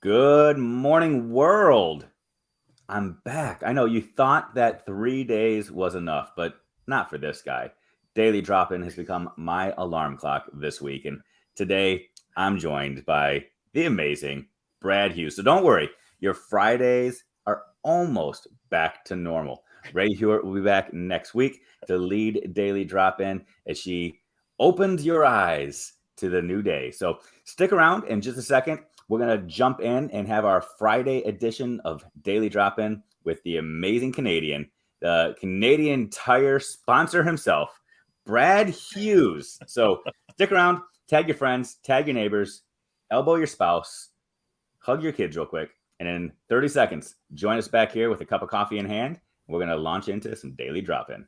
Good morning, world. I'm back. I know you thought that 3 days was enough, but not for this guy. Daily Drop In has become my alarm clock this week. And today I'm joined by the amazing Brad Hughes. So don't worry, your Fridays are almost back to normal. Ray Hewitt will be back next week to lead Daily Drop In as she opens your eyes to the new day. So stick around in just a second. We're going to jump in and have our Friday edition of Daily Drop In with the amazing Canadian, the Canadian Tire sponsor himself, Brad Hughes. So stick around, tag your friends, tag your neighbors, elbow your spouse, hug your kids real quick, and in 30 seconds, join us back here with a cup of coffee in hand. We're going to launch into some Daily Drop In.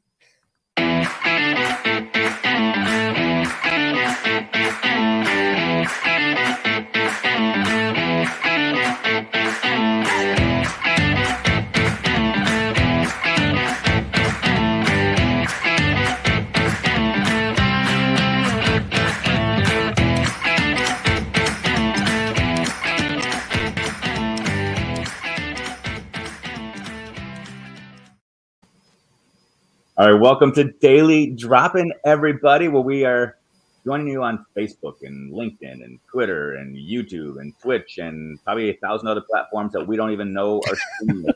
All right, welcome to Daily Drop-In, everybody, where we are joining you on Facebook and LinkedIn and Twitter and YouTube and Twitch and probably 1,000 other platforms that we don't even know are streaming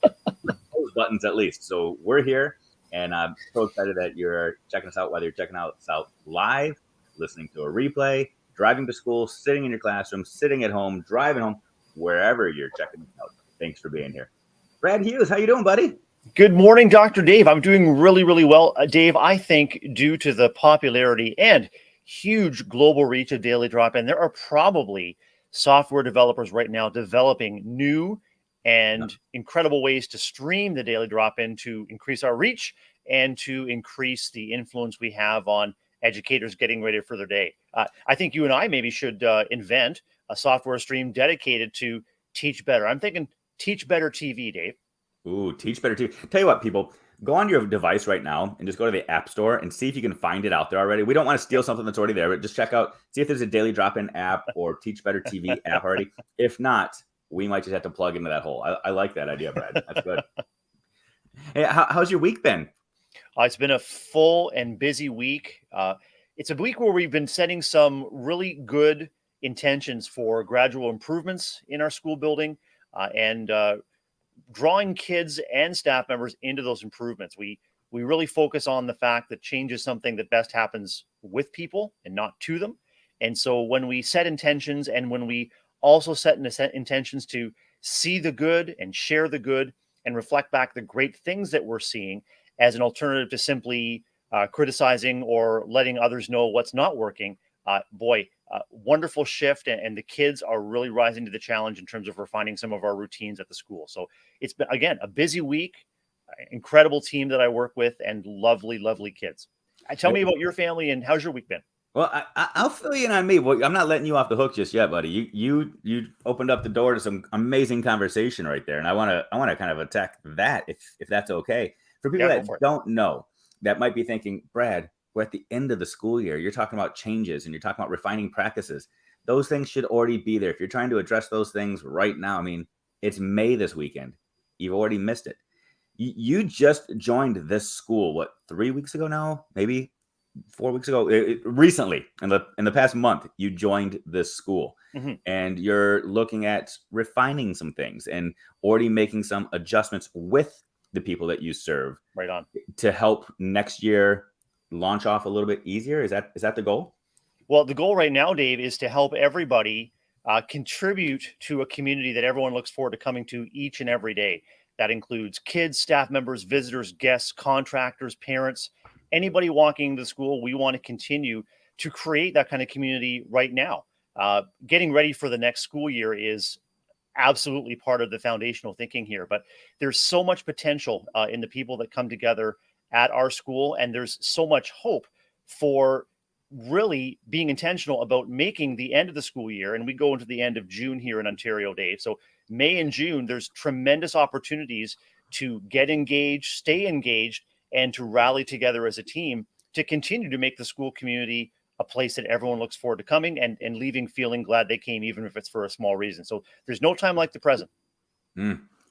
those buttons at least. So we're here, and I'm so excited that you're checking us out, whether you're checking us out live, listening to a replay, driving to school, sitting in your classroom, sitting at home, driving home, wherever you're checking us out. Thanks for being here. Brad Hughes, how you doing, buddy? Good morning, Dr. Dave. I'm doing really, really well. Dave, I think due to the popularity and huge global reach of Daily Drop-In, there are probably software developers right now developing new and incredible ways to stream the Daily Drop-In to increase our reach and to increase the influence we have on educators getting ready for their day. I think you and I maybe should invent a software stream dedicated to Teach Better. I'm thinking Teach Better TV, Dave. Ooh, Teach Better TV. Tell you what, people, go on your device right now and just go to the App Store and see if you can find it out there already. We don't want to steal something that's already there, but just check out, see if there's a Daily Drop-In app or Teach Better TV app already. If not, we might just have to plug into that hole. I like that idea, Brad. That's good. Hey, how's your week been? It's been a full and busy week. It's a week where we've been setting some really good intentions for gradual improvements in our school building and drawing kids and staff members into those improvements. We really focus on the fact that change is something that best happens with people and not to them. And so when we set intentions and when we also set intentions to see the good and share the good and reflect back the great things that we're seeing as an alternative to simply criticizing or letting others know what's not working, wonderful shift. And the kids are really rising to the challenge in terms of refining some of our routines at the school. So it's been, again, a busy week, incredible team that I work with, and lovely, lovely kids. Tell me about your family and how's your week been? Well, I'll fill you in on me. Well, I'm not letting you off the hook just yet, buddy. You opened up the door to some amazing conversation right there, and I want to kind of attack that if that's okay. For people that don't know, that might be thinking, Brad, we're at the end of the school year. You're talking about changes and you're talking about refining practices. Those things should already be there. If you're trying to address those things right now, I mean, it's May this weekend. You've already missed it. You just joined this school, what, 3 weeks ago now? Maybe 4 weeks ago, recently in the past month, you joined this school, and you're looking at refining some things and already making some adjustments with the people that you serve, right on, to help next year launch off a little bit easier. Is that the goal? Well, the goal right now, Dave, is to help everybody contribute to a community that everyone looks forward to coming to each and every day. That includes kids, staff members, visitors, guests, contractors, parents, anybody walking into the school. We want to continue to create that kind of community right now. Getting ready for the next school year is absolutely part of the foundational thinking here, but there's so much potential in the people that come together at our school, and there's so much hope for really being intentional about making the end of the school year. And we go into the end of June here in Ontario, Dave. So May and June, there's tremendous opportunities to get engaged, stay engaged, and to rally together as a team to continue to make the school community a place that everyone looks forward to coming and leaving feeling glad they came, even if it's for a small reason. So there's no time like the present.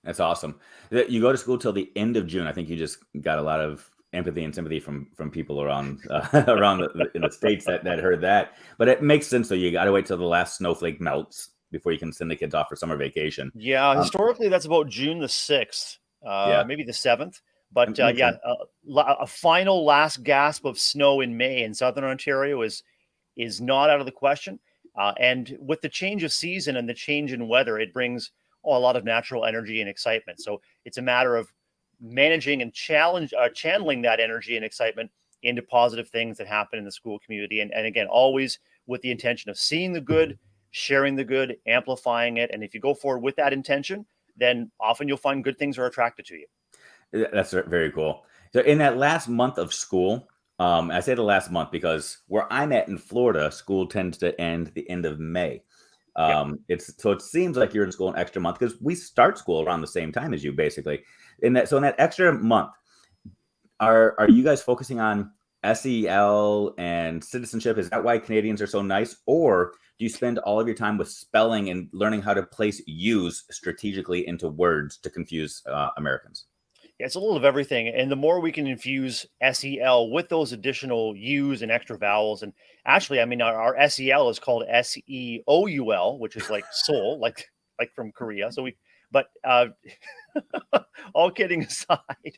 That's awesome. You go to school till the end of June. I think you just got a lot of empathy and sympathy from people around around in the states that heard that. But it makes sense. So you got to wait till the last snowflake melts before you can send the kids off for summer vacation. Yeah, historically that's about June the 6th, Yeah, maybe the 7th. But it makes sense. a final last gasp of snow in May in southern Ontario is not out of the question. And with the change of season and the change in weather, it brings a lot of natural energy and excitement. So it's a matter of managing and channeling that energy and excitement into positive things that happen in the school community. And again, always with the intention of seeing the good, sharing the good, amplifying it. And if you go forward with that intention, then often you'll find good things are attracted to you. That's very cool. So in that last month of school, I say the last month because where I'm at in Florida, school tends to end the end of May. Yep. It seems like you're in school an extra month because we start school around the same time as you, basically. In that extra month, are you guys focusing on SEL and citizenship? Is that why Canadians are so nice, or do you spend all of your time with spelling and learning how to place U's strategically into words to confuse Americans? Yeah, it's a little of everything. And the more we can infuse SEL with those additional U's and extra vowels. And actually, I mean, our SEL is called SEOUL, which is like soul, like from Korea. So but all kidding aside,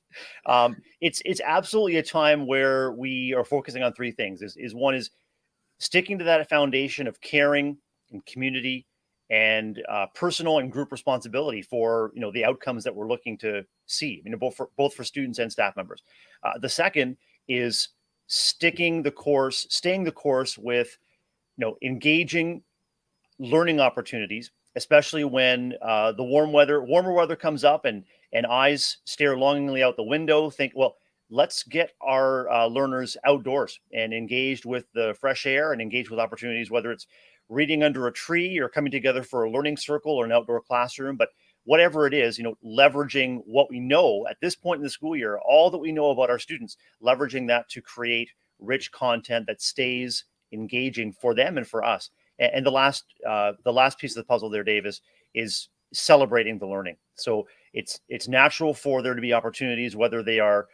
it's absolutely a time where we are focusing on three things. Is one is sticking to that foundation of caring and community and personal and group responsibility for the outcomes that we're looking to see. Both for students and staff members. The second is staying the course with engaging learning opportunities, especially when the warmer weather comes up and eyes stare longingly out the window. Think, well, let's get our learners outdoors and engaged with the fresh air and engaged with opportunities, whether it's reading under a tree or coming together for a learning circle or an outdoor classroom. But whatever it is, leveraging what we know at this point in the school year, all that we know about our students, leveraging that to create rich content that stays engaging for them and for us. And the last piece of the puzzle there, Dave, is celebrating the learning. So it's natural for there to be opportunities, whether they are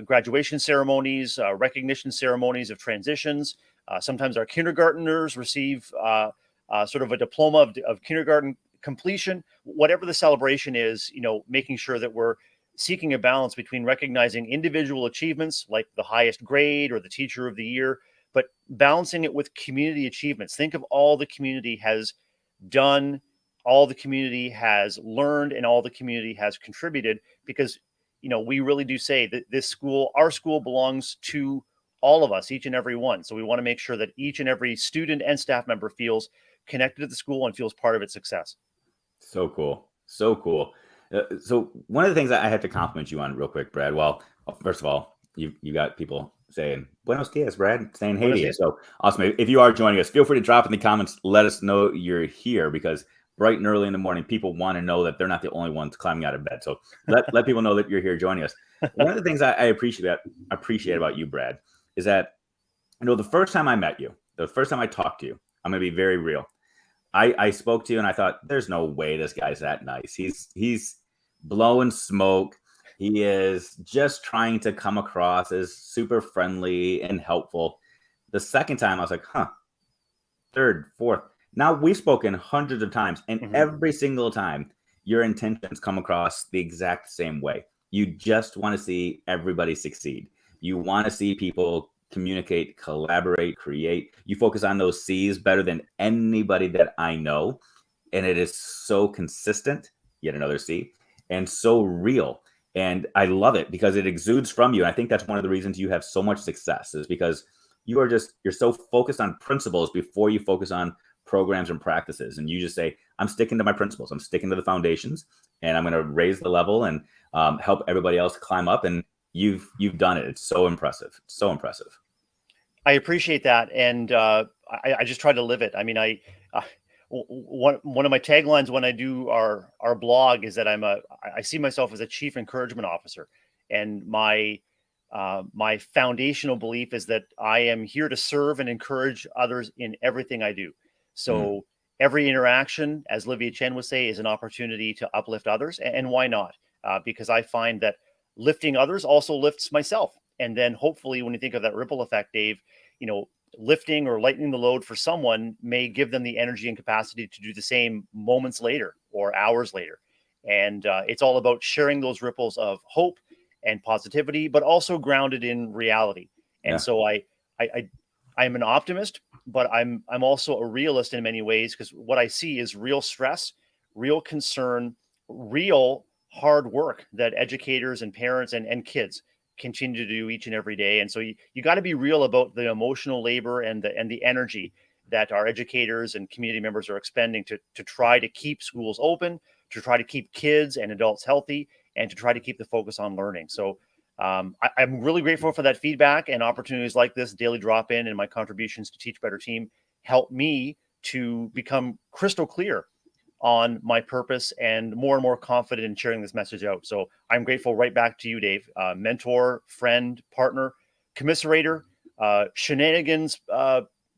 graduation ceremonies, recognition ceremonies of transitions. Sometimes our kindergarteners receive sort of a diploma of kindergarten completion. Whatever the celebration is, making sure that we're seeking a balance between recognizing individual achievements like the highest grade or the teacher of the year, but balancing it with community achievements. Think of all the community has done, all the community has learned, and all the community has contributed, because we really do say that our school belongs to all of us, each and every one. So we want to make sure that each and every student and staff member feels connected to the school and feels part of its success. So cool. So cool. So one of the things I have to compliment you on real quick, Brad. Well, first of all, you got people saying Buenos dias, Brad, saying hey to you. So awesome. If you are joining us, feel free to drop in the comments. Let us know you're here, because bright and early in the morning, people want to know that they're not the only ones climbing out of bed. So let people know that you're here joining us. One of the things I appreciate about you, Brad, is that the first time I met you, the first time I talked to you, I'm going to be very real. I spoke to you and I thought, there's no way this guy's that nice. He's blowing smoke. He is just trying to come across as super friendly and helpful. The second time I was like, third, fourth. Now we've spoken hundreds of times, and every single time your intentions come across the exact same way. You just want to see everybody succeed. You want to see people communicate, collaborate, create. You focus on those C's better than anybody that I know. And it is so consistent, yet another C, and so real. And I love it because it exudes from you. And I think that's one of the reasons you have so much success, is because you're so focused on principles before you focus on programs and practices. And you just say, I'm sticking to my principles. I'm sticking to the foundations, and I'm going to raise the level and help everybody else climb up. And you've done it. It's so impressive. It's so impressive. I appreciate that. And I just try to live it. I mean, one of my taglines when I do our blog is that I see myself as a chief encouragement officer, and my my foundational belief is that I am here to serve and encourage others in everything I do. So every interaction, as Livia Chen would say, is an opportunity to uplift others. And why not? Because I find that lifting others also lifts myself. And then hopefully when you think of that ripple effect, Dave, lifting or lightening the load for someone may give them the energy and capacity to do the same moments later or hours later. And it's all about sharing those ripples of hope and positivity, but also grounded in reality. And Yeah. so I'm an optimist, but I'm also a realist in many ways, because what I see is real stress, real concern, real hard work that educators and parents and kids continue to do each and every day. And so you got to be real about the emotional labor and the energy that our educators and community members are expending to try to keep schools open, to try to keep kids and adults healthy, and to try to keep the focus on learning. So I'm really grateful for that feedback, and opportunities like this daily drop in and my contributions to Teach Better Team help me to become crystal clear on my purpose and more confident in sharing this message out. So I'm grateful right back to you, Dave, mentor, friend, partner, commiserator, shenanigans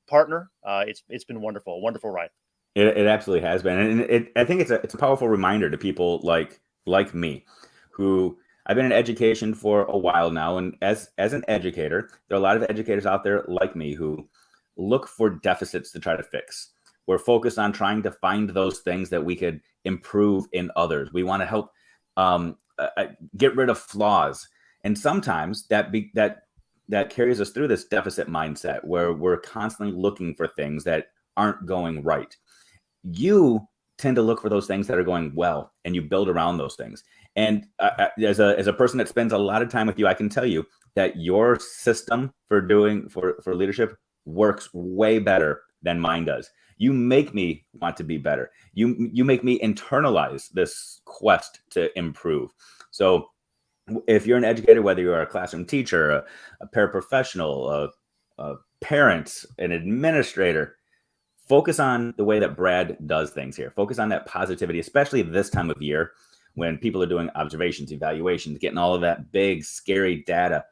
partner. It's been wonderful, a wonderful ride. It absolutely has been, and I think it's a powerful reminder to people like me, who I've been in education for a while now, and as an educator, there are a lot of educators out there like me who look for deficits to try to fix. We're focused on trying to find those things that we could improve in others. We want to help get rid of flaws, and sometimes that carries us through this deficit mindset where we're constantly looking for things that aren't going right. You tend to look for those things that are going well, and you build around those things. And as a person that spends a lot of time with you, I can tell you that your system for leadership works way better than mine does. You make me want to be better. You make me internalize this quest to improve. So if you're an educator, whether you're a classroom teacher, a paraprofessional, a parent, an administrator, focus on the way that Brad does things here. Focus on that positivity, especially this time of year when people are doing observations, evaluations, getting all of that big, scary data.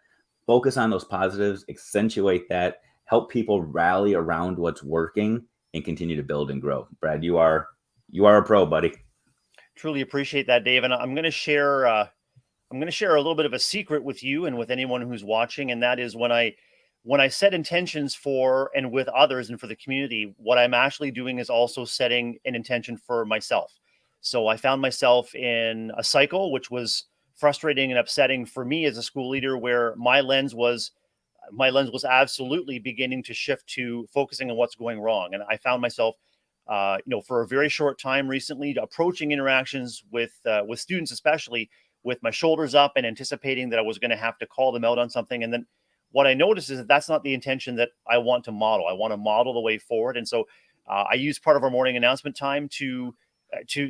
Focus on those positives, accentuate that, help people rally around what's working, and continue to build and grow. Brad, you are a pro, buddy. Truly appreciate that, Dave. And I'm going to share a little bit of a secret with you and with anyone who's watching, and that is when I set intentions for and with others and for the community, what I'm actually doing is also setting an intention for myself. So I found myself in a cycle which was frustrating and upsetting for me as a school leader, where my lens was absolutely beginning to shift to focusing on what's going wrong. And I found myself, for a very short time recently, approaching interactions with students, especially, with my shoulders up and anticipating that I was going to have to call them out on something. And then what I noticed is that that's not the intention that I want to model. I want to model the way forward. And so I use part of our morning announcement time to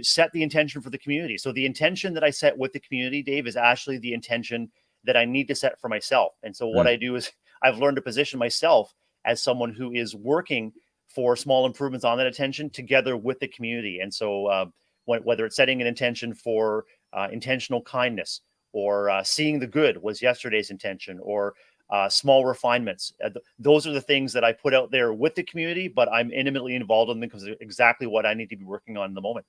set the intention for the community. So the intention that I set with the community, Dave, is actually the intention that I need to set for myself. And so what I do is I've learned to position myself as someone who is working for small improvements on that intention together with the community. And so whether it's setting an intention for intentional kindness, or seeing the good was yesterday's intention, or small refinements. Those are the things that I put out there with the community, but I'm intimately involved in them because they're exactly what I need to be working on in the moment.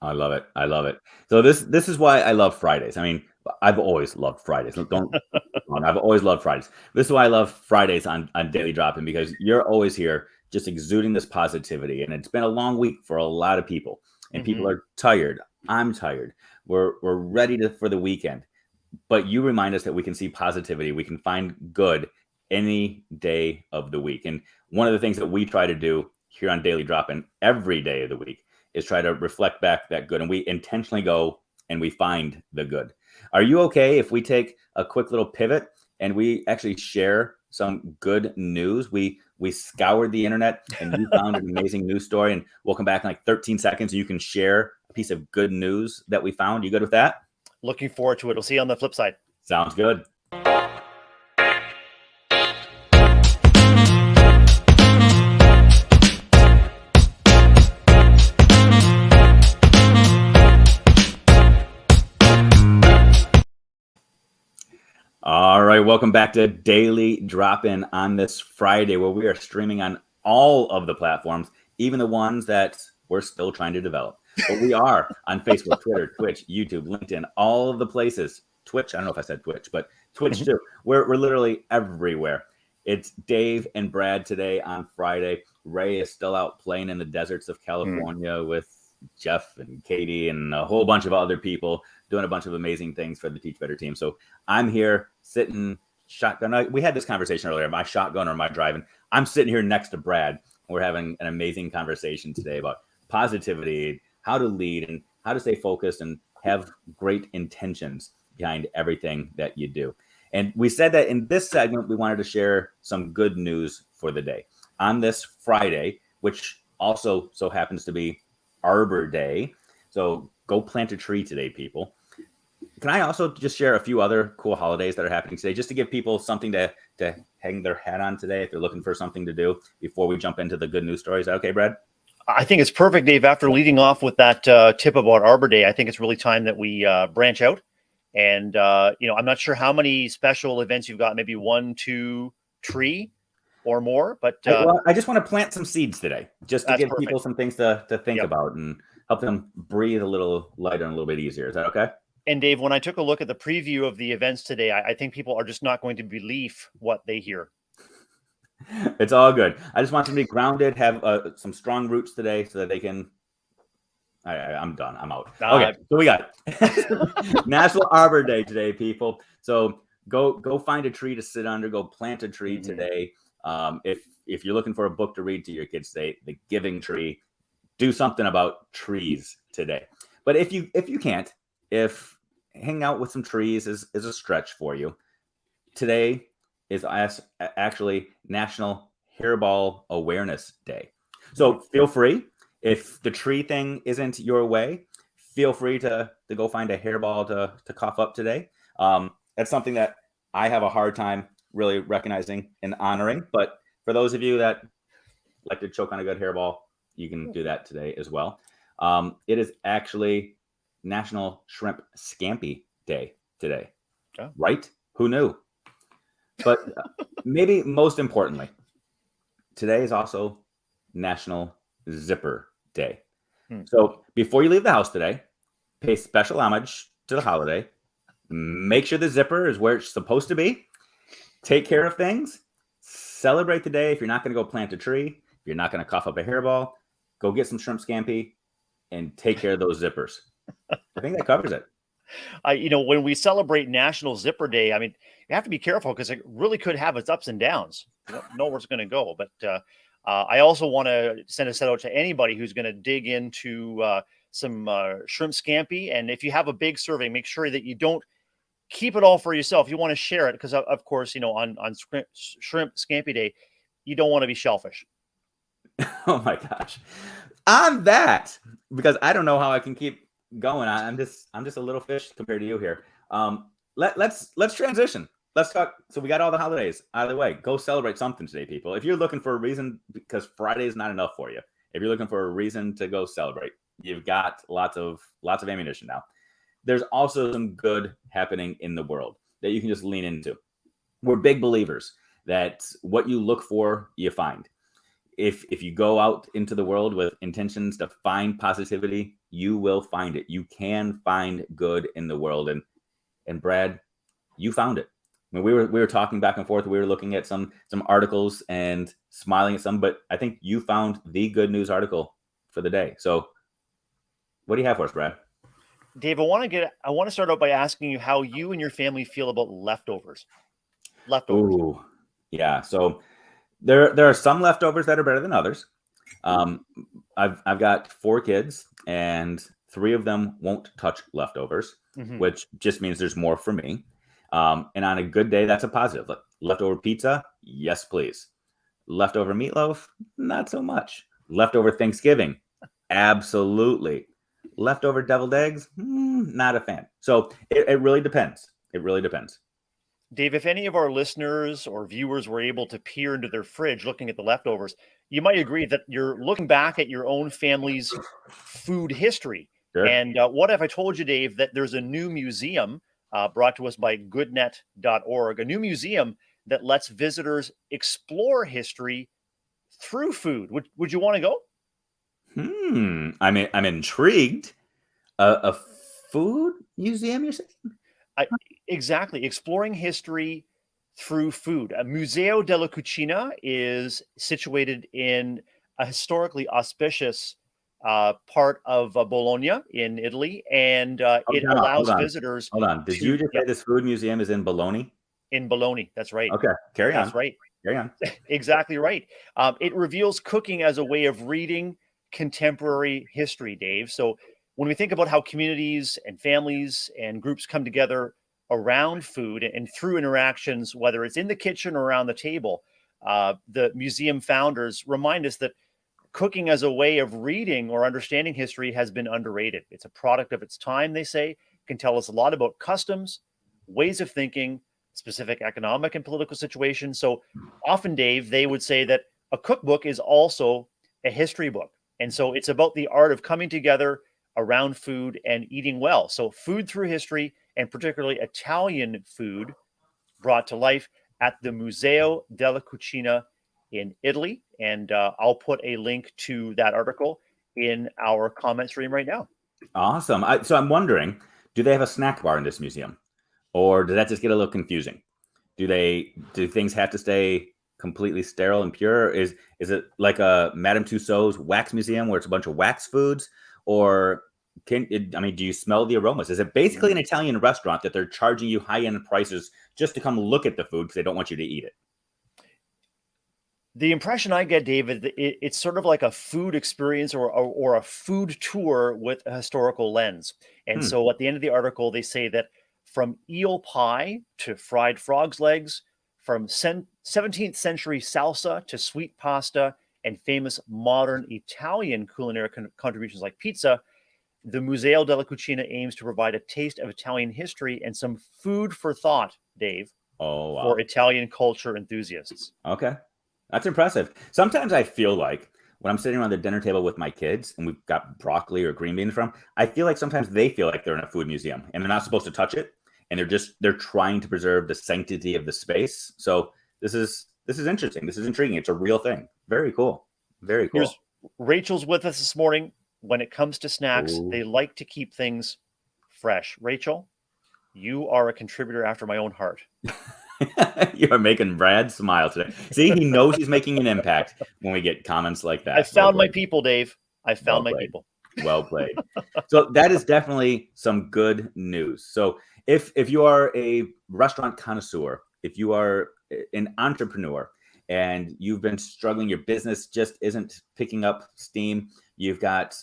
I love it. I love it. So this is why I love Fridays. I mean, I've always loved Fridays. Don't I've always loved Fridays. This is why I love Fridays on Daily Drop-In, because you're always here just exuding this positivity. And it's been a long week for a lot of people, and people are tired. I'm tired. We're ready for the weekend. But you remind us that we can see positivity. We can find good any day of the week. And one of the things that we try to do here on Daily Drop-In every day of the week is try to reflect back that good. And we intentionally go and we find the good. Are you okay if we take a quick little pivot and we actually share some good news? We scoured the internet and you found an amazing news story, and we'll come back in like 13 seconds and you can share a piece of good news that we found. You good with that? Looking forward to it. We'll see you on the flip side. Sounds good. All right, welcome back to Daily Drop-In on this Friday, where we are streaming on all of the platforms, even the ones that we're still trying to develop. But we are on Facebook, Twitter, Twitch, YouTube, LinkedIn, all of the places. Twitch, I don't know if I said Twitch, but Twitch too. We're literally everywhere. It's Dave and Brad today on Friday. Ray is still out playing in the deserts of California with Jeff and Katie and a whole bunch of other people doing a bunch of amazing things for the Teach Better team. So I'm here sitting shotgun. We had this conversation earlier. Am I shotgun or am I driving? I'm sitting here next to Brad. We're having an amazing conversation today about positivity, how to lead, and how to stay focused and have great intentions behind everything that you do. And we said that in this segment, we wanted to share some good news for the day. On this Friday, which also so happens to be Arbor Day. So go plant a tree today, people. Can I also just share a few other cool holidays that are happening today, just to give people something to hang their hat on today if they're looking for something to do before we jump into the good news stories? Is that okay, Brad? I think it's perfect, Dave. After leading off with that tip about Arbor Day, I think it's really time that we branch out. And, I'm not sure how many special events you've got, maybe 1, 2, tree or more, but I just want to plant some seeds today, just to give people some things to think about and help them breathe a little lighter and a little bit easier. Is that okay? And Dave, when I took a look at the preview of the events today, I think people are just not going to believe what they hear. It's all good. I just want them to be grounded, have some strong roots today so that they can. I'm done. I'm out. Okay, so we got National Arbor Day today, people. So go find a tree to sit under. Go plant a tree today. If you're looking for a book to read to your kids today, The Giving Tree, do something about trees today. But if you can't, if hanging out with some trees is a stretch for you, today is actually National Hairball Awareness Day. So feel free, if the tree thing isn't your way, feel free to go find a hairball to cough up today. That's something that I have a hard time really recognizing and honoring. But for those of you that like to choke on a good hairball, you can do that today as well. It is actually National Shrimp Scampi Day today. Oh. Right? Who knew? But maybe most importantly, today is also National Zipper Day. So before you leave the house today, pay special homage to the holiday. Make sure the zipper is where it's supposed to be. Take care of things. Celebrate the day. If you're not going to go plant a tree, if you're not going to cough up a hairball, go get some shrimp scampi and take care of those zippers. I think that covers it. When we celebrate National Zipper Day, I mean, you have to be careful because it really could have its ups and downs. You don't know where it's going to go. But I also want to send a shout out to anybody who's going to dig into some shrimp scampi. And if you have a big serving, make sure that you don't keep it all for yourself. You want to share it because, of course, on Shrimp Scampi Day, you don't want to be shellfish. Oh my gosh! On that, because I don't know how I can keep going. I'm just a little fish compared to you here. Let's transition. Let's talk. So we got all the holidays out of the way. Go celebrate something today, people. If you're looking for a reason, because Friday is not enough for you. If you're looking for a reason to go celebrate, you've got lots of ammunition now. There's also some good happening in the world that you can just lean into. We're big believers that what you look for, you find. If you go out into the world with intentions to find positivity, you will find it. You can find good in the world. And Brad, you found it. I mean, we were talking back and forth. We were looking at some articles and smiling at some, but I think you found the good news article for the day. So what do you have for us, Brad? Dave, I want to start out by asking you how you and your family feel about leftovers. Ooh, yeah. So there are some leftovers that are better than others. I've got 4 kids, and 3 of them won't touch leftovers, which just means there's more for me. And on a good day, that's a positive. Leftover pizza, yes, please. Leftover meatloaf, not so much. Leftover Thanksgiving, absolutely. Leftover deviled eggs, not a fan. So it really depends. It really depends. Dave, if any of our listeners or viewers were able to peer into their fridge looking at the leftovers, you might agree that you're looking back at your own family's food history. Sure. And what if I told you, Dave, that there's a new museum brought to us by goodnet.org, a new museum that lets visitors explore history through food. Would you want to go? I'm intrigued. A food museum, you're saying? Exactly. Exploring history through food. Museo della Cucina is situated in a historically auspicious part of Bologna in Italy, and Oh, it no, allows visitors hold on. Did you to, just yeah, say this food museum is in Bologna? in Bologna. That's right. Okay, carry That's on. right. Carry on. Exactly right. It reveals cooking as a way of reading contemporary history, Dave. So when we think about how communities and families and groups come together around food and through interactions, whether it's in the kitchen or around the table, the museum founders remind us that cooking as a way of reading or understanding history has been underrated. It's a product of its time, they say, can tell us a lot about customs, ways of thinking, specific economic and political situations. So often, Dave, they would say that a cookbook is also a history book. And so it's about the art of coming together around food and eating well. So food through history, and particularly Italian food brought to life at the Museo della Cucina in Italy. And I'll put a link to that article in our comment stream right now. Awesome. So I'm wondering, do they have a snack bar in this museum? Or does that just get a little confusing? Do things have to stay completely sterile and pure? Is it like a Madame Tussauds wax museum where it's a bunch of wax foods? Or do you smell the aromas? Is it basically an Italian restaurant that they're charging you high-end prices just to come look at the food because they don't want you to eat it? The impression I get, David, it's sort of like a food experience or a food tour with a historical lens. And so at the end of the article, they say that from eel pie to fried frog's legs, from 17th century salsa to sweet pasta and famous modern Italian culinary contributions like pizza, the Museo della Cucina aims to provide a taste of Italian history and some food for thought, Dave, Oh, wow. for Italian culture enthusiasts. Okay. That's impressive. Sometimes I feel like when I'm sitting around the dinner table with my kids and we've got broccoli or green beans from, I feel like sometimes they feel like they're in a food museum and they're not supposed to touch it. And they're trying to preserve the sanctity of the space. So this is interesting. This is intriguing. It's a real thing. Very cool. Very cool. Rachel's with us this morning. When it comes to snacks, Ooh. They like to keep things fresh. Rachel, you are a contributor after my own heart. You are making Brad smile today. See, he knows he's making an impact when we get comments like that. I found my people, Dave. I found my people. Well played. So that is definitely some good news. So if you are a restaurant connoisseur, if you are an entrepreneur and you've been struggling, your business just isn't picking up steam, you've got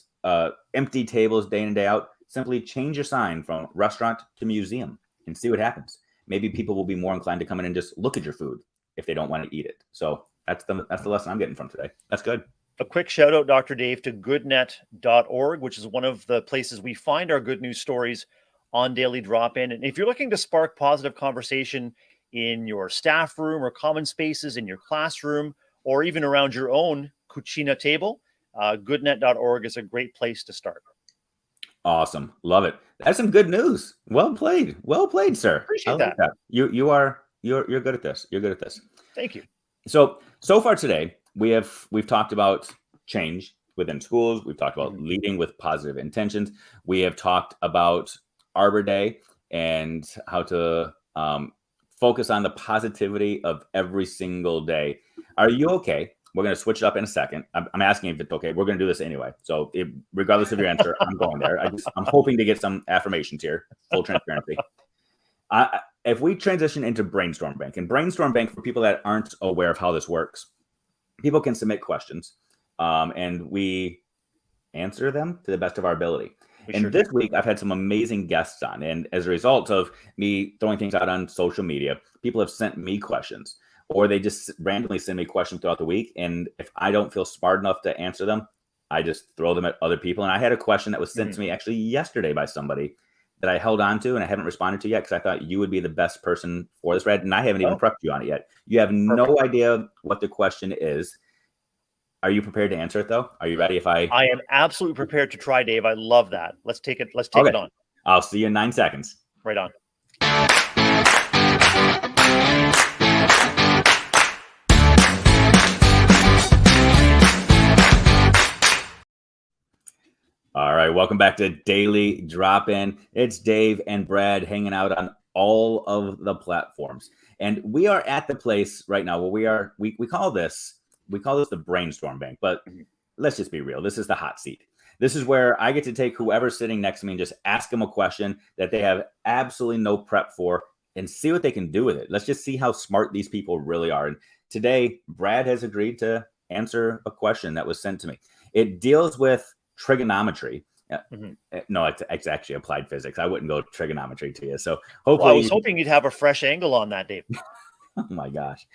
empty tables day in and day out, simply change your sign from restaurant to museum and see what happens. Maybe people will be more inclined to come in and just look at your food if they don't want to eat it. So that's the lesson I'm getting from today. That's good. A quick shout out, Dr. Dave, to goodnet.org, which is one of the places we find our good news stories on Daily Drop-In. And if you're looking to spark positive conversation in your staff room or common spaces in your classroom, or even around your own cucina table, goodnet.org is a great place to start. Awesome. Love it. That's some good news. Well played. Well played, sir. Appreciate that. You're good at this. You're good at this. Thank you. So far today, we've talked about change within schools. We've talked about leading with positive intentions. We have talked about Arbor Day and how to focus on the positivity of every single day. Are you okay? We're going to switch it up in a second. I'm asking if it's okay. We're going to do this anyway. So regardless of your answer, I'm going there. I'm hoping to get some affirmations here. Full transparency. If we transition into Brainstorm Bank, and Brainstorm Bank, for people that aren't aware of how this works, people can submit questions and we answer them to the best of our ability. This week, I've had some amazing guests on. And as a result of me throwing things out on social media, people have sent me questions, or they just randomly send me questions throughout the week. And if I don't feel smart enough to answer them, I just throw them at other people. And I had a question that was sent to me actually yesterday by somebody that I held on to and I haven't responded to yet because I thought you would be the best person for this, Brad. And I haven't even prepped you on it yet. You have no idea what the question is. Are you prepared to answer it, though? Are you ready? I am absolutely prepared to try, Dave. I love that. Let's take it on. I'll see you in 9 seconds. Right on. All right, welcome back to Daily Drop In. It's Dave and Brad hanging out on all of the platforms. And we are at the place right now where we call this the brainstorm bank, but Mhm. let's just be real. This is the hot seat. This is where I get to take whoever's sitting next to me and just ask them a question that they have absolutely no prep for and see what they can do with it. Let's just see how smart these people really are. And today, Brad has agreed to answer a question that was sent to me. It deals with trigonometry. Mhm. No, it's actually applied physics. I wouldn't go trigonometry to you. So Well, I hopefully, was hoping you'd have a fresh angle on that, Dave. oh my gosh,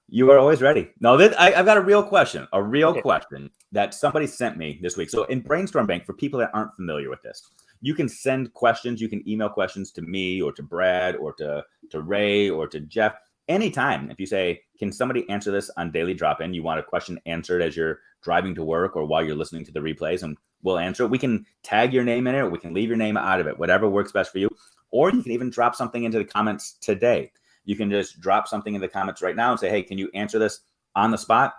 you are always ready. No, I've got a real question, Okay. that somebody sent me this week. So in Brainstorm Bank, for people that aren't familiar with this, you can send questions. You can email questions to me or to Brad or to Ray or to Jeff anytime. If you say, can somebody answer this on Daily Drop In? You want a question answered as you're driving to work or while you're listening to the replays, and we'll answer it. We can tag your name in it, or we can leave your name out of it, whatever works best for you. Or you can even drop something into the comments today. You can just drop something in the comments right now and say, hey, can you answer this on the spot?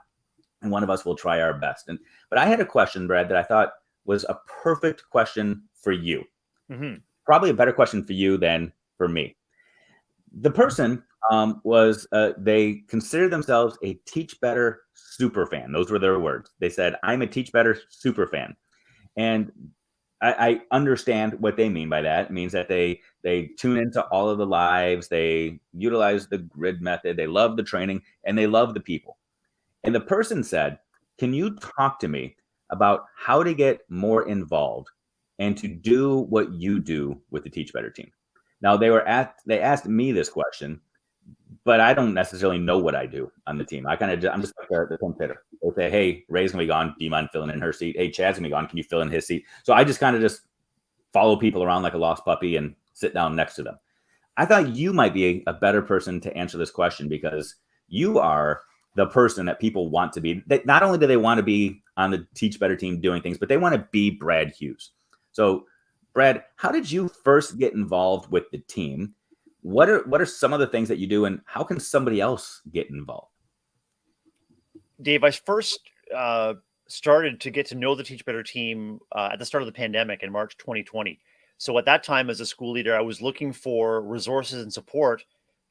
And one of us will try our best. But I had a question, Brad, that I thought was a perfect question for you. Mhm. Probably a better question for you than for me. The person they consider themselves a Teach Better super fan. Those were their words. They said, I'm a Teach Better super fan. And I understand what they mean by that. It means that they tune into all of the lives, they utilize the grid method, they love the training, and they love the people. And the person said, "Can you talk to me about how to get more involved and to do what you do with the Teach Better team?" Now they asked me this question, but I don't necessarily know what I do on the team. I'm just like the pin hitter. They say, "Hey, Ray's gonna be gone. Do you mind filling in her seat? Hey, Chad's gonna be gone. Can you fill in his seat?" So I just kind of just follow people around like a lost puppy and sit down next to them. I thought you might be a better person to answer this question because you are the person that people want to be. Not only do they want to be on the Teach Better team doing things, but they want to be Brad Hughes. So, Brad, how did you first get involved with the team? What are some of the things that you do, and how can somebody else get involved? Dave, I first started to get to know the Teach Better team at the start of the pandemic in March 2020. So at that time, as a school leader, I was looking for resources and support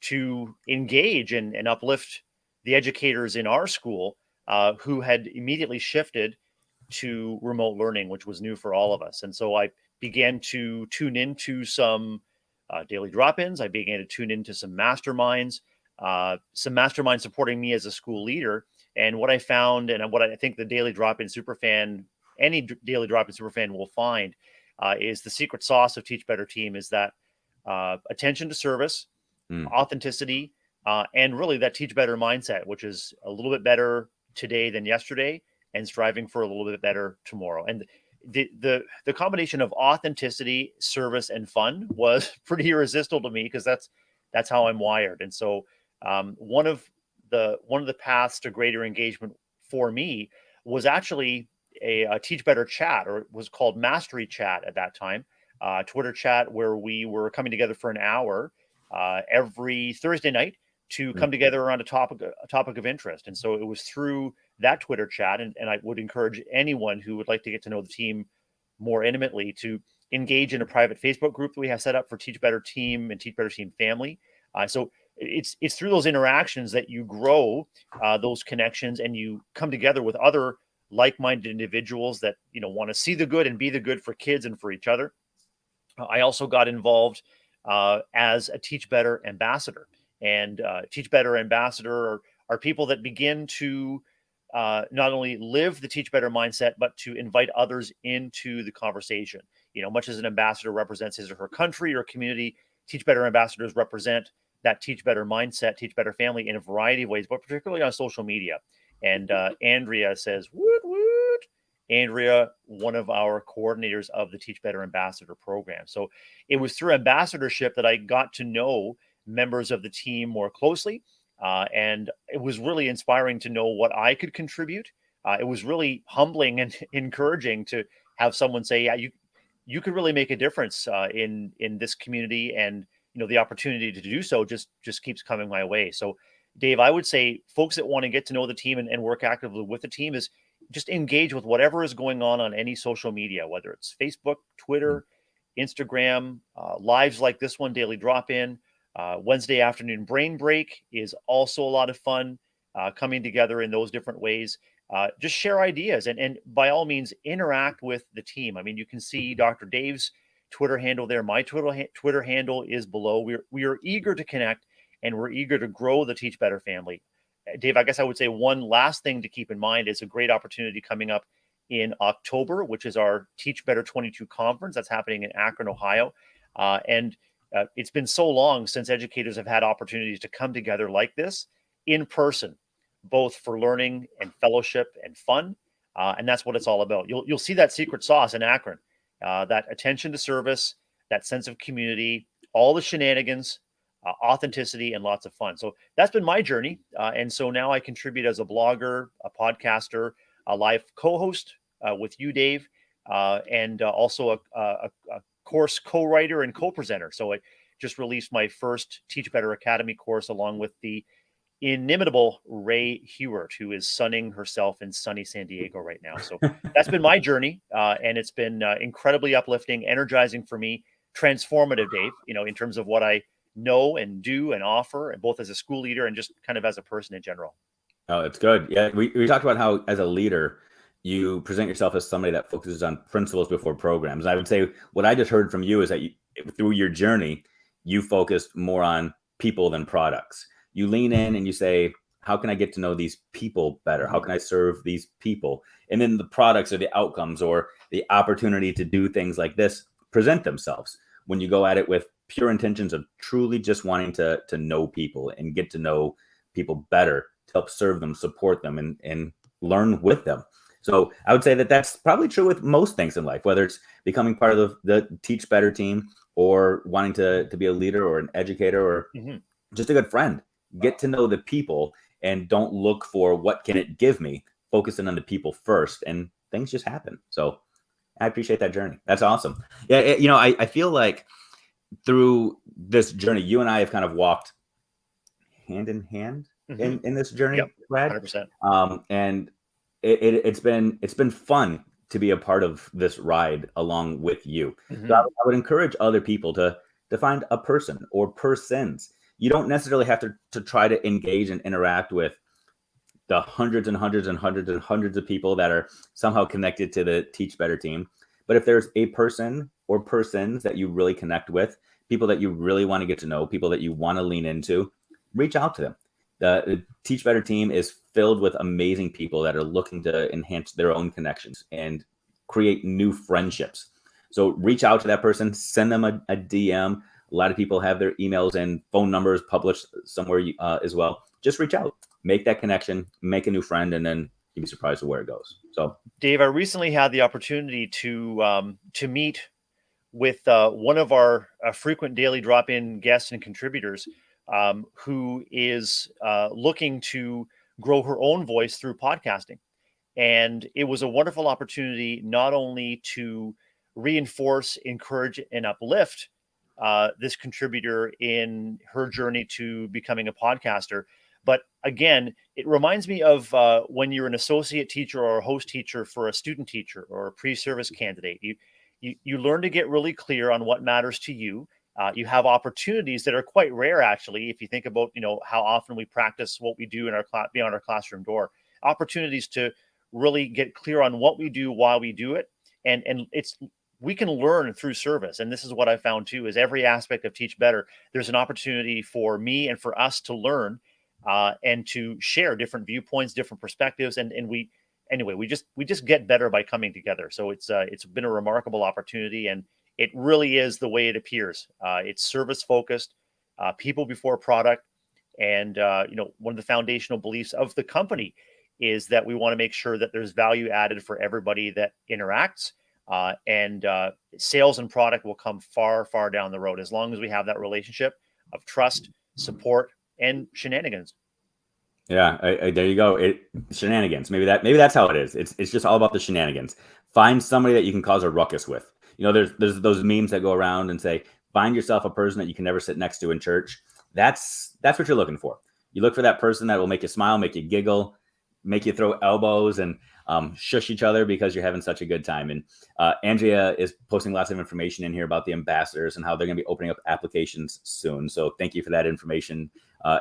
to engage and uplift the educators in our school who had immediately shifted to remote learning, which was new for all of us. And so I began to tune into some daily drop-ins. I began to tune into some masterminds supporting me as a school leader. And what I found, and what I think the daily drop-in superfan, daily drop-in superfan will find, is the secret sauce of Teach Better Team is that attention to service, Mm. authenticity, and really that Teach Better mindset, which is a little bit better today than yesterday, and striving for a little bit better tomorrow. And the combination of authenticity, service, and fun was pretty irresistible to me because that's how I'm wired. And so one of the paths to greater engagement for me was actually a Teach Better chat, or it was called Mastery Chat at that time, Twitter chat where we were coming together for an hour every Thursday night to Mm. come together around a topic of interest. And so it was through that Twitter chat, and I would encourage anyone who would like to get to know the team more intimately to engage in a private Facebook group that we have set up for Teach Better Team and Teach Better Team Family. So it's through those interactions that you grow those connections, and you come together with other like-minded individuals that want to see the good and be the good for kids and for each other. I also got involved as a Teach Better ambassador, and Teach Better ambassador are people that begin to not only live the Teach Better mindset, but to invite others into the conversation. Much as an ambassador represents his or her country or community, Teach Better ambassadors represent that Teach Better mindset, Teach Better family in a variety of ways, but particularly on social media. And Andrea says, woot, woot. Andrea, one of our coordinators of the Teach Better Ambassador program. So it was through ambassadorship that I got to know members of the team more closely. And it was really inspiring to know what I could contribute. It was really humbling and encouraging to have someone say, "Yeah, you could really make a difference in this community," and the opportunity to do so just keeps coming my way. So, Dave, I would say folks that want to get to know the team and work actively with the team is just engage with whatever is going on any social media, whether it's Facebook, Twitter, Instagram, lives like this one, Daily Drop In. Wednesday afternoon brain break is also a lot of fun, coming together in those different ways. Just share ideas and by all means interact with the team. I mean, you can see Dr. Dave's Twitter handle there. My Twitter handle is below. We are eager to connect, and we're eager to grow the Teach Better family. Dave, I guess I would say one last thing to keep in mind is a great opportunity coming up in October, which is our Teach Better 22 conference that's happening in Akron, Ohio. And it's been so long since educators have had opportunities to come together like this in person, both for learning and fellowship and fun. And that's what it's all about. You'll see that secret sauce in Akron, that attention to service, that sense of community, all the shenanigans, authenticity, and lots of fun. So that's been my journey. And so now I contribute as a blogger, a podcaster, a live co-host with you, Dave, and also a course co-writer and co-presenter. So I just released my first Teach Better Academy course along with the inimitable Ray Hewart, who is sunning herself in sunny San Diego right now. So that's been my journey, and it's been incredibly uplifting, energizing for me, transformative, Dave, in terms of what I know and do and offer, and both as a school leader and just kind of as a person in general. Oh, it's good. Yeah, we talked about how as a leader, you present yourself as somebody that focuses on principles before programs. And I would say what I just heard from you is that through your journey, you focused more on people than products. You lean in and you say, how can I get to know these people better? How can I serve these people? And then the products or the outcomes or the opportunity to do things like this present themselves when you go at it with pure intentions of truly just wanting to know people and get to know people better, to help serve them, support them, and learn with them. So I would say that that's probably true with most things in life, whether it's becoming part of the Teach Better team or wanting to be a leader or an educator or just a good friend. Get to know the people and don't look for what can it give me, focusing on the people first, and things just happen. So I appreciate that journey. That's awesome. Yeah, I feel like through this journey, you and I have kind of walked hand in hand in this journey, Yep, Brad. 100%. And it's been fun to be a part of this ride along with you. So I would encourage other people to find a person or persons. You don't necessarily have to try to engage and interact with the hundreds and hundreds and hundreds and hundreds of people that are somehow connected to the Teach Better team. But if there's a person or persons that you really connect with, people that you really want to get to know, people that you want to lean into, reach out to them. The Teach Better team is filled with amazing people that are looking to enhance their own connections and create new friendships. So reach out to that person, send them a DM. A lot of people have their emails and phone numbers published somewhere as well. Just reach out, make that connection, make a new friend, and then you'll be surprised at where it goes. So, Dave, I recently had the opportunity to meet with one of our frequent daily drop-in guests and contributors, who is looking to grow her own voice through podcasting. And it was a wonderful opportunity not only to reinforce, encourage, and uplift this contributor in her journey to becoming a podcaster, but again, it reminds me of when you're an associate teacher or a host teacher for a student teacher or a pre-service candidate. You learn to get really clear on what matters to you. You have opportunities that are quite rare, actually, if you think about how often we practice what we do in our class beyond our classroom door. Opportunities to really get clear on what we do, why we do it, and we can learn through service. And this is what I found too: is every aspect of Teach Better, there's an opportunity for me and for us to learn and to share different viewpoints, different perspectives, and we just get better by coming together. So it's been a remarkable opportunity, and it really is the way it appears. It's service focused, people before product, and one of the foundational beliefs of the company is that we want to make sure that there's value added for everybody that interacts, and sales and product will come far, far down the road as long as we have that relationship of trust, support, and shenanigans. Yeah, there you go. Shenanigans. Maybe that's how it is. It's just all about the shenanigans. Find somebody that you can cause a ruckus with. There's those memes that go around and say, find yourself a person that you can never sit next to in church. That's what you're looking for. You look for that person that will make you smile, make you giggle, make you throw elbows, and shush each other because you're having such a good time. And Andrea is posting lots of information in here about the ambassadors and how they're going to be opening up applications soon. So thank you for that information,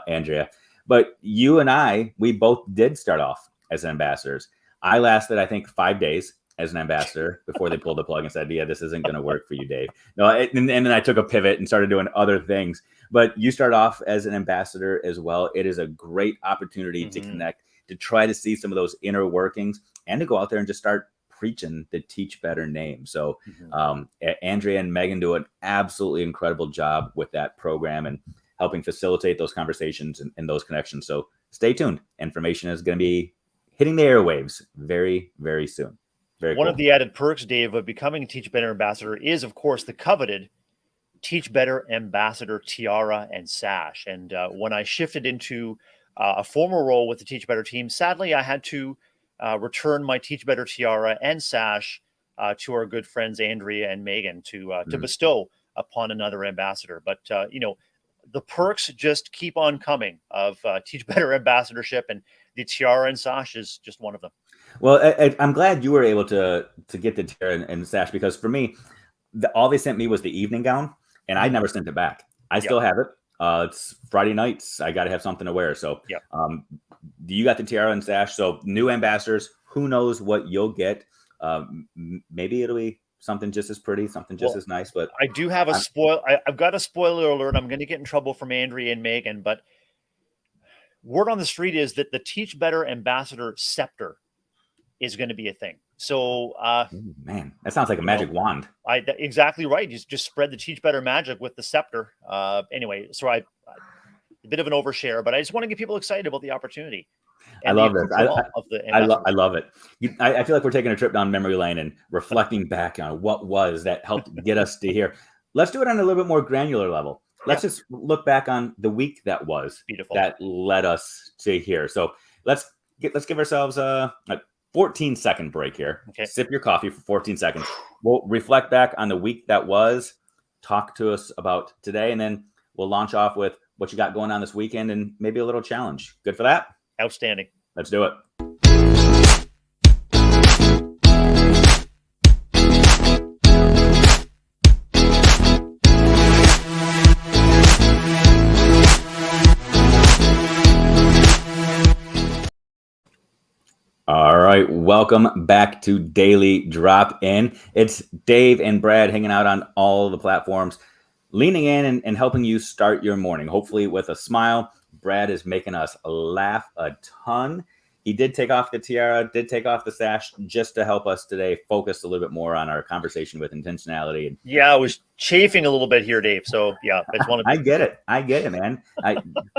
Andrea. But you and I, we both did start off as ambassadors. I lasted, I think, 5 days as an ambassador before they pulled the plug and said, yeah, this isn't going to work for you, Dave. No, and then I took a pivot and started doing other things. But you start off as an ambassador as well. It is a great opportunity to connect, to try to see some of those inner workings and to go out there and just start preaching the Teach Better name. So Andrea and Megan do an absolutely incredible job with that program and helping facilitate those conversations and those connections. So stay tuned. Information is going to be hitting the airwaves very, very soon. One of the added perks, Dave, of becoming a Teach Better ambassador is, of course, the coveted Teach Better ambassador tiara and sash. And when I shifted into a former role with the Teach Better team, sadly, I had to return my Teach Better tiara and sash to our good friends Andrea and Megan to bestow upon another ambassador. But the perks just keep on coming of Teach Better ambassadorship, and the tiara and sash is just one of them. Well, I'm glad you were able to get the tiara and sash, because for me, all they sent me was the evening gown, and I never sent it back. I still have it. It's Friday nights. I got to have something to wear. So you got the tiara and sash. So new ambassadors, who knows what you'll get. Maybe it'll be something just as pretty, something just as nice. But I do have I've got a spoiler alert. I'm going to get in trouble from Andrea and Megan, but word on the street is that the Teach Better ambassador scepter is going to be a thing. So, man, that sounds like a magic wand. Exactly right. You just spread the Teach Better magic with the scepter. Anyway, so a bit of an overshare, but I just want to get people excited about the opportunity. I love this. I love it. I feel like we're taking a trip down memory lane and reflecting back on what was that helped get us to here. Let's do it on a little bit more granular level. Let's just look back on the week that was. Beautiful. That led us to here. So let's give ourselves a 14-second break here. Okay. Sip your coffee for 14 seconds. We'll reflect back on the week that was, talk to us about today, and then we'll launch off with what you got going on this weekend and maybe a little challenge. Good for that? Outstanding. Let's do it. All right, welcome back to Daily Drop In. It's Dave and Brad hanging out on all the platforms, leaning in and helping you start your morning, hopefully with a smile. Brad is making us laugh a ton. He did take off the tiara, did take off the sash, just to help us today focus a little bit more on our conversation with intentionality. Yeah, I was chafing a little bit here, Dave. So yeah, I just want to. I get it, man.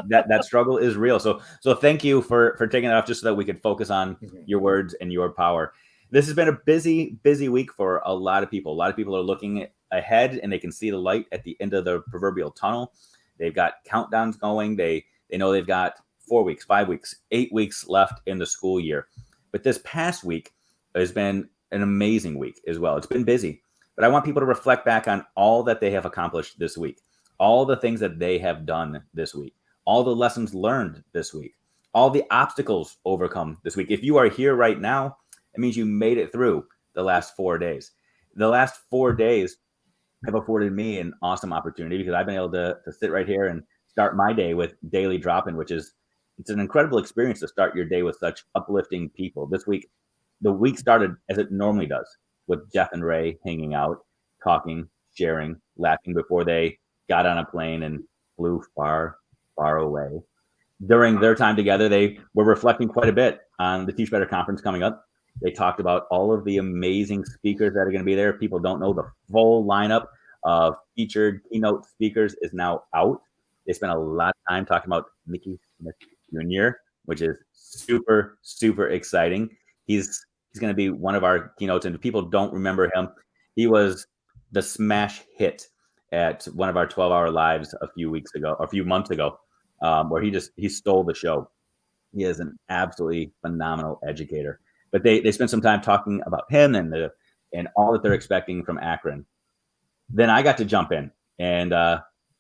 That struggle is real. So thank you for taking it off, just so that we could focus on your words and your power. This has been a busy week for a lot of people. A lot of people are looking ahead, and they can see the light at the end of the proverbial tunnel. They've got countdowns going. They know they've got 4 weeks, 5 weeks, 8 weeks left in the school year. But this past week has been an amazing week as well. It's been busy, but I want people to reflect back on all that they have accomplished this week, all the things that they have done this week, all the lessons learned this week, all the obstacles overcome this week. If you are here right now, it means you made it through the last 4 days. The last 4 days have afforded me an awesome opportunity, because I've been able to sit right here and start my day with Daily Drop-In, which is, it's an incredible experience to start your day with such uplifting people. This week, the week started as it normally does, with Jeff and Ray hanging out, talking, sharing, laughing before they got on a plane and flew far, far away. During their time together, they were reflecting quite a bit on the Teach Better conference coming up. They talked about all of the amazing speakers that are going to be there. If people don't know, the full lineup of featured keynote speakers is now out. They spent a lot of time talking about Mickey Smith Jr., which is super, super exciting. He's going to be one of our keynotes, and if people don't remember him, he was the smash hit at one of our 12-hour lives a few months ago, where he stole the show. He is an absolutely phenomenal educator. But they spent some time talking about him and all that they're expecting from Akron. Then I got to jump in and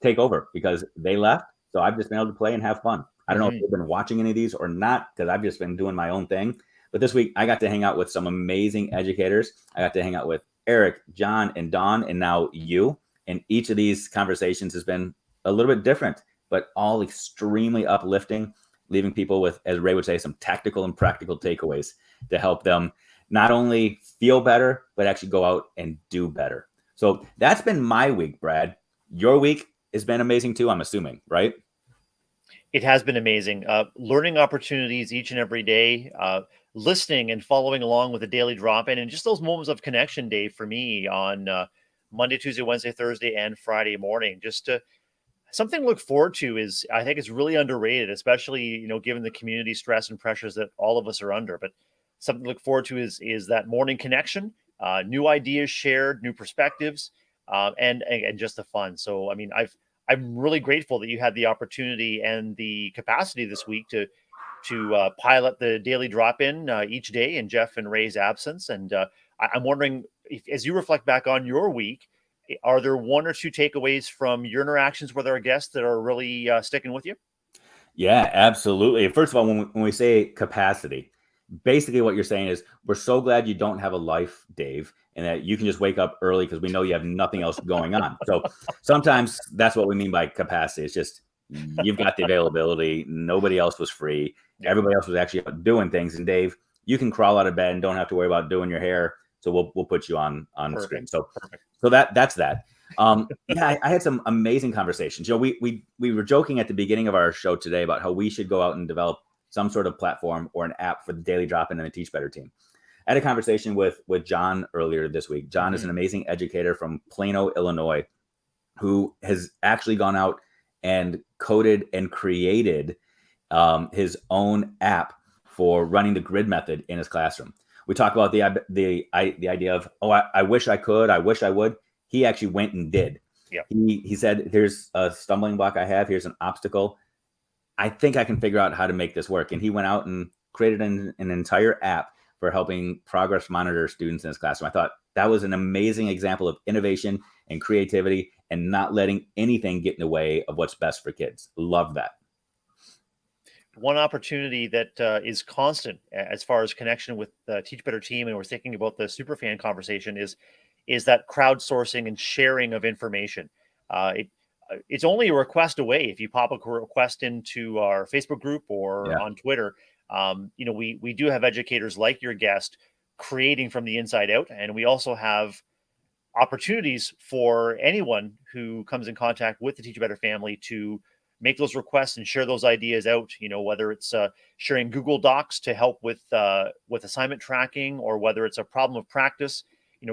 take over, because they left. So I've just been able to play and have fun. I don't know if you've been watching any of these or not, because I've just been doing my own thing. But this week, I got to hang out with some amazing educators. I got to hang out with Eric, John, and Don, and now you. And each of these conversations has been a little bit different, but all extremely uplifting, leaving people with, as Ray would say, some tactical and practical takeaways to help them not only feel better, but actually go out and do better. So that's been my week, Brad. Your week has been amazing too, I'm assuming, right? It has been amazing. Learning opportunities each and every day, listening and following along with the daily drop in, and just those moments of connection, Dave, for me on Monday, Tuesday, Wednesday, Thursday, and Friday morning. Just something to look forward to is, I think, it's really underrated, especially given the community stress and pressures that all of us are under. But something to look forward to is that morning connection, new ideas shared, new perspectives, and just the fun. So, I mean, I'm really grateful that you had the opportunity and the capacity this week to pilot the daily drop in each day in Jeff and Ray's absence. And I'm wondering, if, as you reflect back on your week, are there one or two takeaways from your interactions with our guests that are really sticking with you? Yeah, absolutely. First of all, when we say capacity, basically what you're saying is we're so glad you don't have a life, Dave, and that you can just wake up early because we know you have nothing else going on. So sometimes that's what we mean by capacity. It's just you've got the availability. Nobody else was free. Yeah. Everybody else was actually out doing things. And Dave, you can crawl out of bed and don't have to worry about doing your hair. So we'll put you on the screen. So Perfect. so that's that. Yeah, I had some amazing conversations. We were joking at the beginning of our show today about how we should go out and develop some sort of platform or an app for the Daily Drop-In and the Teach Better team. I had a conversation with John earlier this week. John is an amazing educator from Plano, Illinois, who has actually gone out and coded and created his own app for running the grid method in his classroom. We talk about the idea of, I wish I could, I wish I would. He actually went and did. Yeah. He said, here's a stumbling block I have. Here's an obstacle. I think I can figure out how to make this work. And he went out and created an entire app for helping progress monitor students in his classroom. I thought that was an amazing example of innovation and creativity and not letting anything get in the way of what's best for kids. Love that. One opportunity that is constant as far as connection with the Teach Better team, and we're thinking about the superfan conversation, is that crowdsourcing and sharing of information. It's only a request away. If you pop a request into our Facebook group or on Twitter, we do have educators like your guest creating from the inside out, and we also have opportunities for anyone who comes in contact with the Teach Better family to make those requests and share those ideas out. Whether it's sharing Google Docs to help with assignment tracking, or whether it's a problem of practice,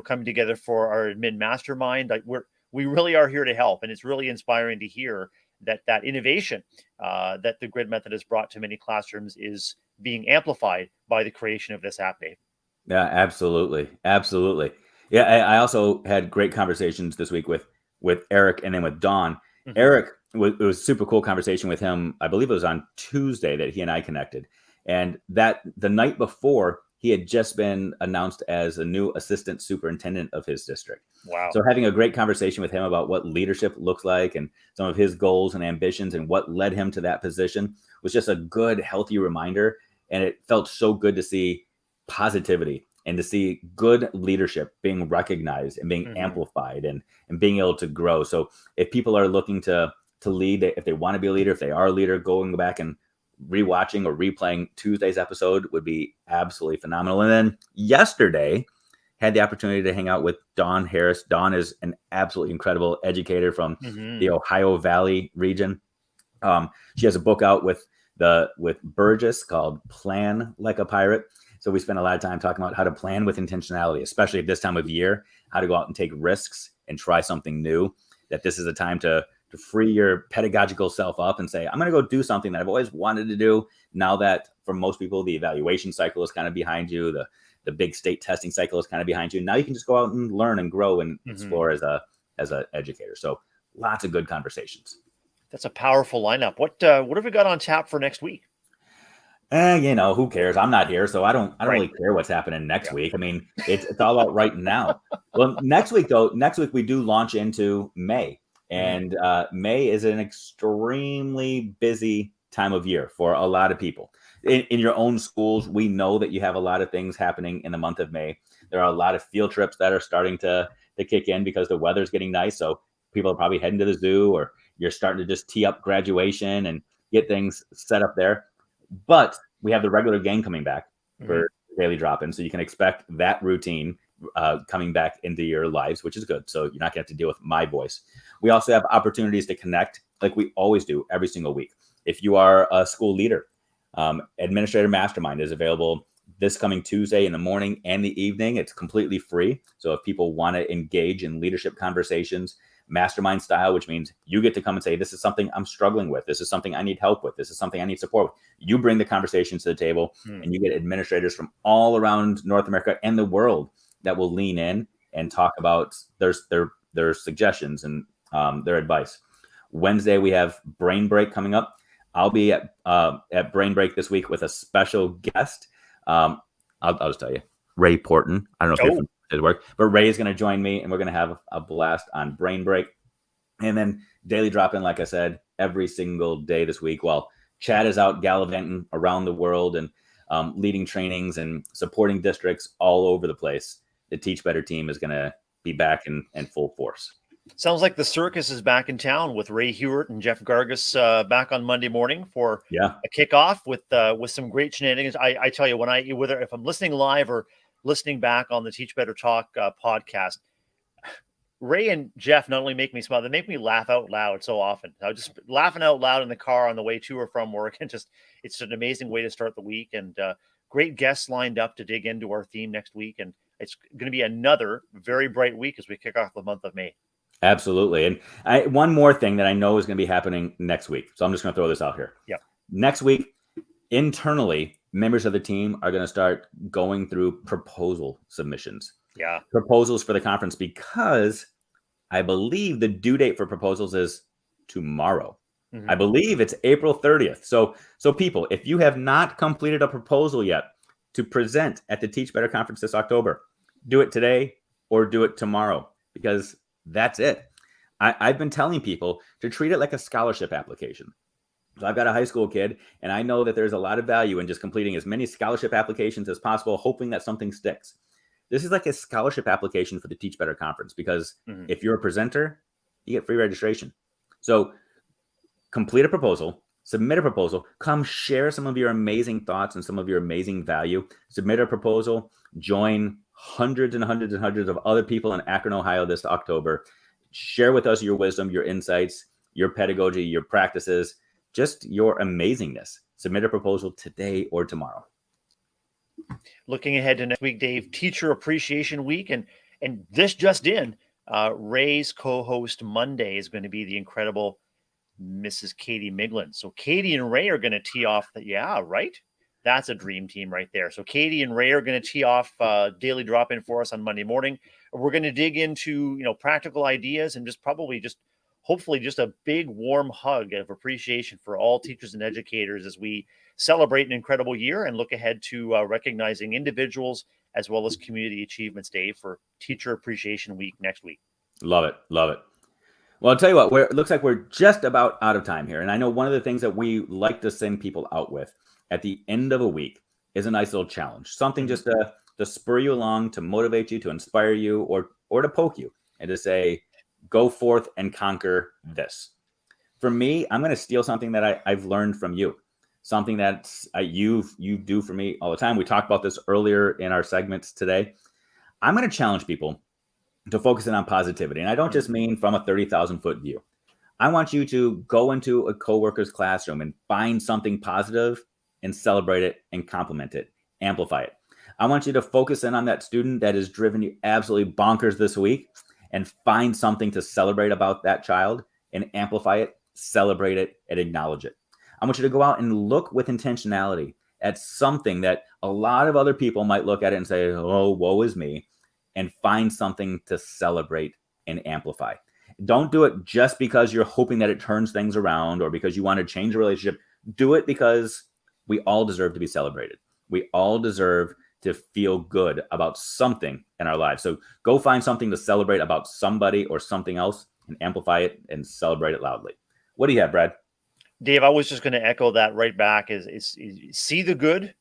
coming together for our admin mastermind. Like we really are here to help, and it's really inspiring to hear that innovation that the grid method has brought to many classrooms is being amplified by the creation of this app, Dave. Yeah, absolutely. Absolutely. Yeah, I also had great conversations this week with Eric and then with Don. Mhm. Eric, it was a super cool conversation with him. I believe it was on Tuesday that he and I connected. And that the night before, he had just been announced as a new assistant superintendent of his district. Wow. So having a great conversation with him about what leadership looks like and some of his goals and ambitions and what led him to that position was just a good, healthy reminder. And it felt so good to see positivity and to see good leadership being recognized and being amplified and being able to grow. So if people are looking to lead, if they want to be a leader, if they are a leader, going back and rewatching or replaying Tuesday's episode would be absolutely phenomenal. And then yesterday, had the opportunity to hang out with Dawn Harris. Dawn is an absolutely incredible educator from the Ohio Valley region. She has a book out with Burgess called Plan Like a Pirate. So we spent a lot of time talking about how to plan with intentionality, especially at this time of year, how to go out and take risks and try something new, that this is a time to free your pedagogical self up and say, I'm going to go do something that I've always wanted to do. Now that for most people, the evaluation cycle is kind of behind you, the big state testing cycle is kind of behind you. Now you can just go out and learn and grow and explore as an educator. So lots of good conversations. That's a powerful lineup. What have we got on tap for next week? Who cares? I'm not here, so I don't really care what's happening next week. I mean, it's all about right now. Well, next week we do launch into May. And May is an extremely busy time of year for a lot of people. in your own schools, we know that you have a lot of things happening in the month of May. There are a lot of field trips that are starting to kick in because the weather's getting nice. So people are probably heading to the zoo, or you're starting to just tee up graduation and get things set up there. But we have the regular game coming back for daily drop-in, so you can expect that routine coming back into your lives, which is good. So you're not going to have to deal with my voice. We also have opportunities to connect like we always do every single week. If you are a school leader, Administrator Mastermind is available this coming Tuesday in the morning and the evening. It's completely free. So if people want to engage in leadership conversations, mastermind style, which means you get to come and say, this is something I'm struggling with. This is something I need help with. This is something I need support with. You bring the conversation to the table and you get administrators from all around North America and the world that will lean in and talk about their suggestions and their advice. Wednesday, we have Brain Break coming up. I'll be at Brain Break this week with a special guest. I'll just tell you, Ray Porton. I don't know if you're familiar with his work, but Ray is going to join me, and we're going to have a blast on Brain Break. And then Daily Drop-In, like I said, every single day this week while Chad is out gallivanting around the world and leading trainings and supporting districts all over the place. The Teach Better team is going to be back in full force. Sounds like the circus is back in town with Ray Hewitt and Jeff Gargas back on Monday morning for a kickoff with some great shenanigans. I tell you, whether if I'm listening live or listening back on the Teach Better Talk podcast, Ray and Jeff not only make me smile, they make me laugh out loud so often. I was just laughing out loud in the car on the way to or from work, and it's an amazing way to start the week. And great guests lined up to dig into our theme next week, and it's going to be another very bright week as we kick off the month of May. Absolutely. And one more thing that I know is going to be happening next week. So I'm just going to throw this out here. Yeah. Next week, internally, members of the team are going to start going through proposal submissions. Yeah. Proposals for the conference, because I believe the due date for proposals is tomorrow. I believe it's April 30th. So people, if you have not completed a proposal yet to present at the Teach Better conference this October, do it today or do it tomorrow, because that's it. I've been telling people to treat it like a scholarship application. So I've got a high school kid, and I know that there's a lot of value in just completing as many scholarship applications as possible, hoping that something sticks. This is like a scholarship application for the Teach Better conference, because if you're a presenter, you get free registration. So complete a proposal, submit a proposal, come share some of your amazing thoughts and some of your amazing value. Submit a proposal, join hundreds and hundreds and hundreds of other people in Akron, Ohio this October. Share with us your wisdom, your insights, your pedagogy, your practices, just your amazingness. Submit a proposal today or tomorrow. Looking ahead to next week, Dave, Teacher Appreciation Week, and this just in, Ray's co-host Monday is going to be the incredible Mrs. Katie Miglin. So Katie and Ray are going to tee off right? That's a dream team right there. So Katie and Ray are going to tee off Daily Drop-In for us on Monday morning. We're going to dig into, practical ideas and hopefully just a big warm hug of appreciation for all teachers and educators as we celebrate an incredible year and look ahead to recognizing individuals as well as community achievements, Dave, for Teacher Appreciation Week next week. Love it. Love it. Well, I'll tell you what, it looks like we're just about out of time here. And I know one of the things that we like to send people out with at the end of a week is a nice little challenge, something just to spur you along, to motivate you, to inspire you, or to poke you and to say, go forth and conquer this. For me, I'm going to steal something that I've learned from you, something that you do for me all the time. We talked about this earlier in our segments today. I'm going to challenge people to focus in on positivity. And I don't just mean from a 30,000 foot view. I want you to go into a coworker's classroom and find something positive and celebrate it and compliment it, amplify it. I want you to focus in on that student that has driven you absolutely bonkers this week and find something to celebrate about that child and amplify it, celebrate it, and acknowledge it. I want you to go out and look with intentionality at something that a lot of other people might look at it and say, oh, woe is me, and find something to celebrate and amplify. Don't do it just because you're hoping that it turns things around or because you want to change a relationship. Do it because we all deserve to be celebrated. We all deserve to feel good about something in our lives. So go find something to celebrate about somebody or something else and amplify it and celebrate it loudly. What do you have, Brad? Dave, I was just going to echo that right back is see the good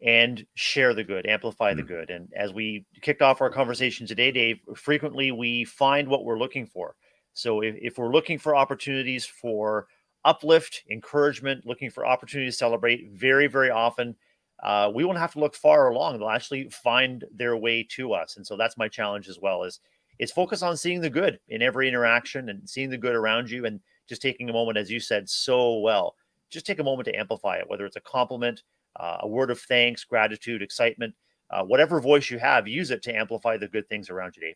and share the good, amplify the good. And as we kicked off our conversation today, Dave, frequently we find what we're looking for. So if we're looking for opportunities for uplift, encouragement, looking for opportunities to celebrate, very, very often, we won't have to look far along. They'll actually find their way to us. And so that's my challenge as well is focus on seeing the good in every interaction and seeing the good around you and just taking a moment, as you said so well, just take a moment to amplify it, whether it's a compliment, a word of thanks, gratitude, excitement, whatever voice you have, use it to amplify the good things around you, Dave.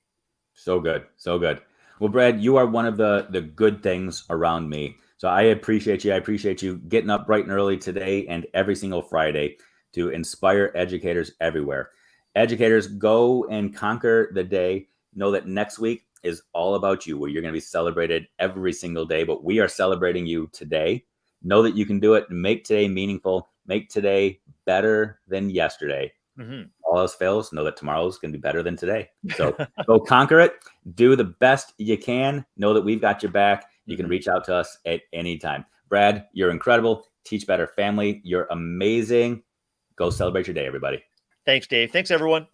So good. So good. Well, Brad, you are one of the good things around me. So I appreciate you. I appreciate you getting up bright and early today and every single Friday to inspire educators everywhere. Educators, go and conquer the day. Know that next week is all about you, where you're going to be celebrated every single day, but we are celebrating you today. Know that you can do it. Make today meaningful. Make today better than yesterday. Mm-hmm. All else fails, know that tomorrow's going to be better than today. So go conquer it. Do the best you can. Know that we've got your back. You can reach out to us at any time. Brad, you're incredible. Teach Better Family. You're amazing. Go celebrate your day, everybody. Thanks, Dave. Thanks, everyone.